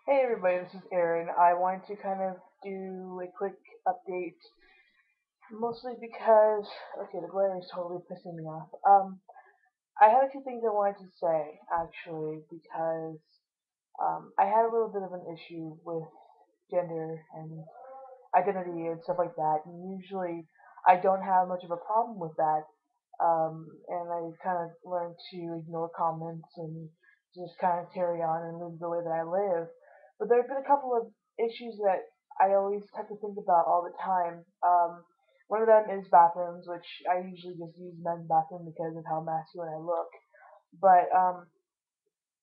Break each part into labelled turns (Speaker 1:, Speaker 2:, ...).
Speaker 1: Hey everybody, this is Aaron. I wanted to kind of do a quick update, mostly because, okay, the glare is totally pissing me off. I had a few things I wanted to say, actually, because I had a little bit of an issue with gender and identity and stuff like that. And usually, I don't have much of a problem with that. And I kind of learned to ignore comments and just kind of carry on and live the way that I live. But there have been a couple of issues that I always have to think about all the time. One of them is bathrooms, which I usually just use men's bathroom because of how masculine I look. But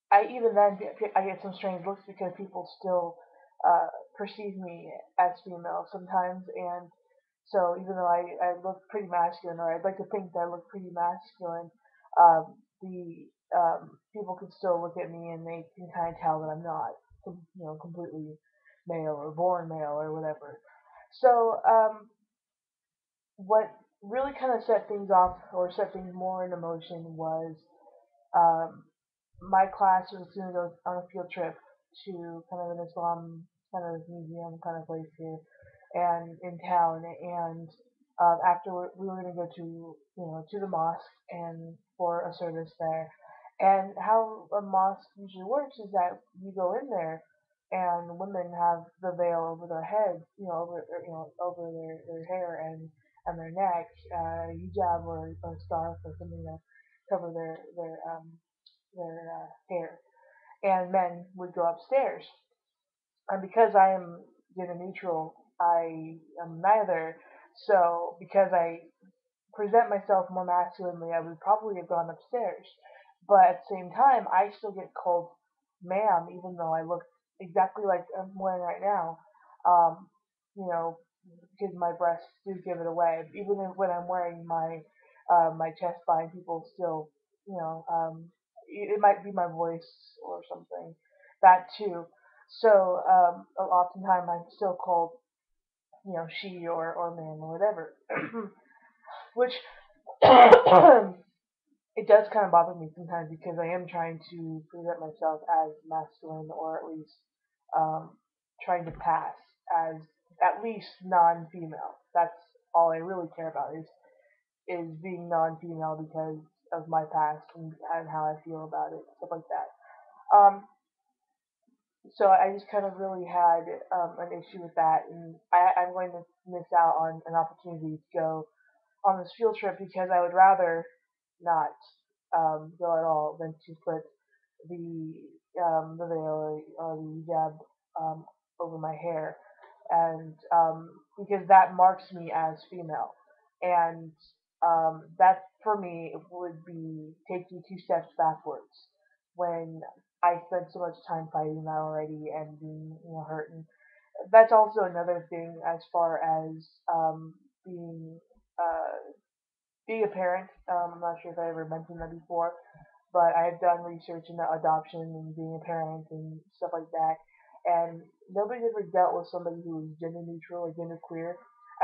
Speaker 1: I even then I get some strange looks because people still perceive me as female sometimes, and so even though I look pretty masculine, or I'd like to think that I look pretty masculine, the people can still look at me and they can kind of tell that I'm not, completely male or born male or whatever. So what really kind of set things off or set things more into motion was um, my class was going to go on a field trip to kind of an Islam kind of museum kind of place here and in town. And after we were going to go to to the mosque and for a service there. And how a mosque usually works is that you go in there and women have the veil over their head, over their hair and their neck, hijab or scarf or something to cover their hair, and men would go upstairs. And because I am gender neutral, I am neither. So because I present myself more masculinely, I would probably have gone upstairs. But at the same time, I still get called ma'am, even though I look exactly like I'm wearing right now. Um, you know, because my breasts do give it away. Even when I'm wearing my chest line, people still, it might be my voice or something. That too. So oftentimes I'm still called, she or man or whatever, which it does kind of bother me sometimes because I am trying to present myself as masculine or at least um, trying to pass as at least non-female. That's all I really care about is being non-female because of my past and how I feel about it, stuff like that. Um, so I just kind of really had an issue with that, and I'm going to miss out on an opportunity to go on this field trip because I would rather not go at all than to put the veil or the hijab over my hair, and because that marks me as female, and that for me would be taking two steps backwards when I spent so much time fighting that already and being hurt. And that's also another thing as far as being uh, being a parent. I'm not sure if I ever mentioned that before, but I've done research into adoption and being a parent and stuff like that. And nobody's ever dealt with somebody who is gender neutral or gender queer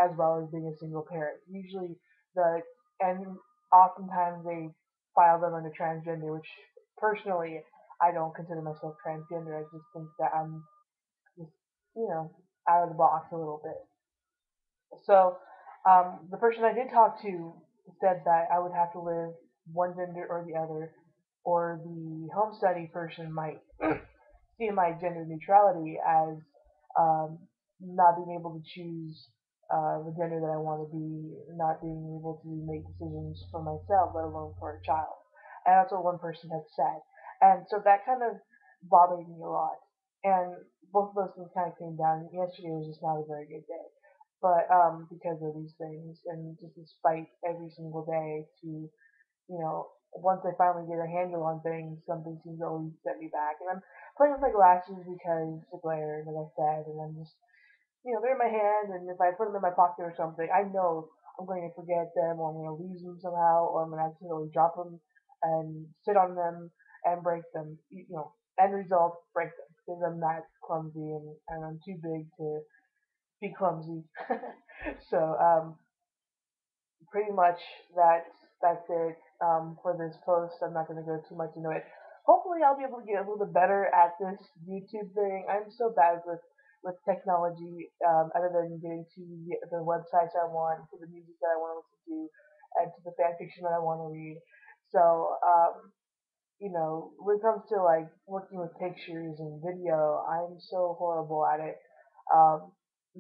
Speaker 1: as well as being a single parent. Usually the and oftentimes they file them under transgender, which personally I don't consider myself transgender. I just think that I'm just out of the box a little bit. So the person I did talk to said that I would have to live one gender or the other, or the home study person might see my gender neutrality as um, not being able to choose the gender that I want to be, not being able to make decisions for myself, let alone for a child. And that's what one person had said. And so that kind of bothered me a lot. And both of those things kind of came down. Yesterday was just not a very good day. But because of these things, and just this fight every single day to, once I finally get a handle on things, something seems to always set me back. And I'm playing with my glasses because the glare, like I said, and I'm just, they're in my hand, and if I put them in my pocket or something, I know I'm going to forget them, or I'm going to lose them somehow, or I'm going to accidentally drop them and sit on them and break them. End result, break them because I'm that clumsy and I'm too big to be clumsy. So pretty much that's it for this post. I'm not going to go too much into it. hopefully I'll be able to get a little bit better at this YouTube thing. I'm so bad with technology, other than getting to the websites I want, to the music that I want to listen to, and to the fan fiction that I want to read. So, when it comes to like working with pictures and video, I'm so horrible at it. Um,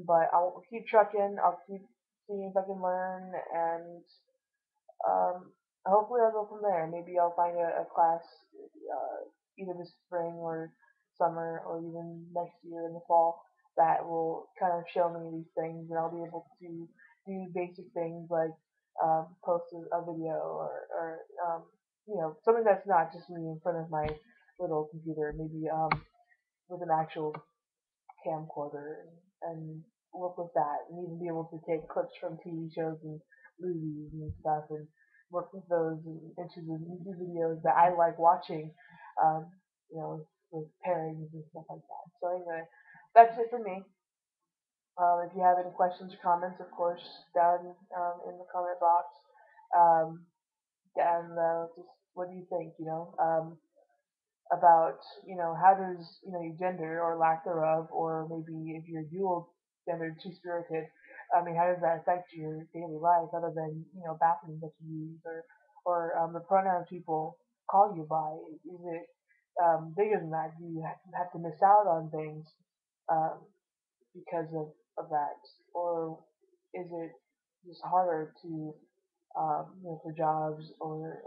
Speaker 1: but I'll keep trucking. I'll keep seeing if I can learn, and um, hopefully I'll go from there. Maybe I'll find a class either this spring or summer or even next year in the fall that will kind of show me these things, and I'll be able to do basic things like post a video or something that's not just me in front of my little computer. Maybe with an actual camcorder and work with that, and even be able to take clips from TV shows and movies and stuff and work with those into the YouTube videos that I like watching, um, with pairings and stuff like that. So anyway, that's it for me. If you have any questions or comments, of course, down in the comment box. Um, and just what do you think? About how does your gender or lack thereof, or maybe if you're dual gendered, two spirited, I mean, how does that affect your daily life other than bathrooms that you use, or the pronouns people call you by? Is it bigger than that? Do you have to miss out on things um, because of that, or is it just harder to for jobs, or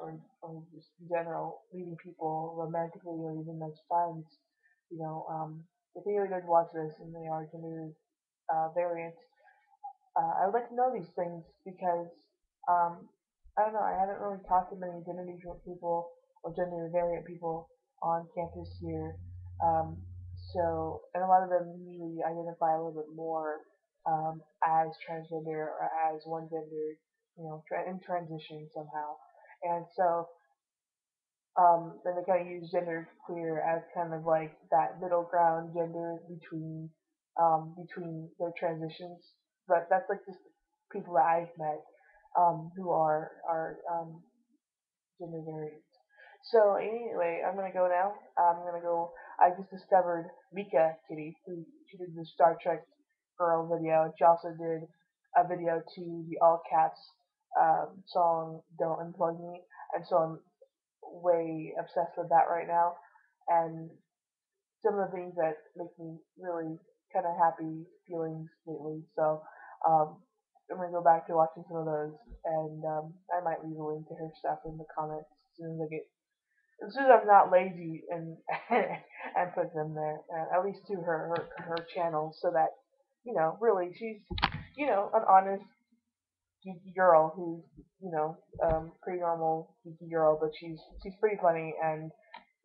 Speaker 1: just in general, meeting people romantically or even as friends. If anybody does watch this and they are gender variant, I would like to know these things because I don't know. I haven't really talked to many gender neutral people or gender variant people on campus here. Um, and a lot of them usually identify a little bit more as transgender or as one gender, in transition somehow. And so then they kind of use gender queer as kind of like that middle ground gender between their transitions. But that's like just people that I've met who are gender variant. So anyway, I'm gonna go now. I'm gonna go. I just discovered Mika Kitty, who she did the Star Trek girl video, and she also did a video to the All Caps song "Don't Unplug Me," and so I'm way obsessed with that right now. And some of the things that make me really kind of happy feelings lately. So I'm gonna go back to watching some of those, and I might leave a link to her stuff in the comments as soon as I'm not lazy and and put them there, at least to her channel, so that really she's an honest geeky girl who's pretty normal geeky girl, but she's pretty funny and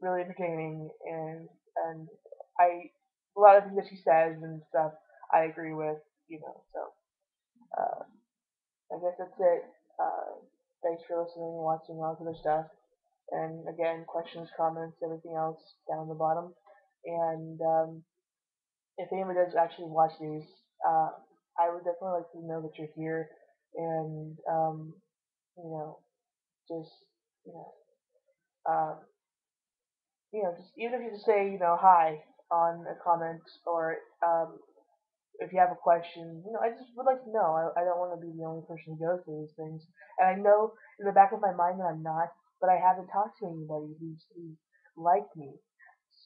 Speaker 1: really entertaining, and I a lot of things that she says and stuff I agree with, so uh, I guess that's it. Thanks for listening and watching all this other stuff. And again, questions, comments, everything else down the bottom. And if anyone does actually watch these, I would definitely like to know that you're here, and you know, just you know, um, just even if you just say hi on a comment, or if you have a question, I just would like to know. I don't want to be the only person who goes through these things. And I know in the back of my mind that I'm not, but I haven't talked to anybody who's like me.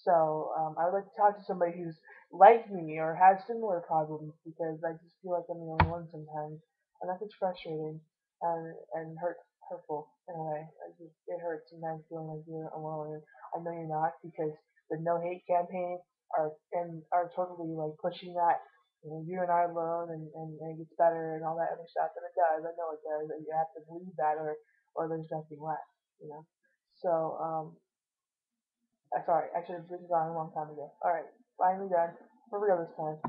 Speaker 1: So I would like to talk to somebody who's like me or has similar problems, because I just feel like I'm the only one sometimes, and that's just frustrating and hurtful in a way. It hurts sometimes feeling like you're alone. And I know you're not, because the no hate campaign are totally like pushing that you and I alone, and it gets better and all that other stuff. And it does. I know it does. And you have to believe that, or there's nothing left. So sorry, I should have been gone a long time ago. All right, finally done. Here we go this time.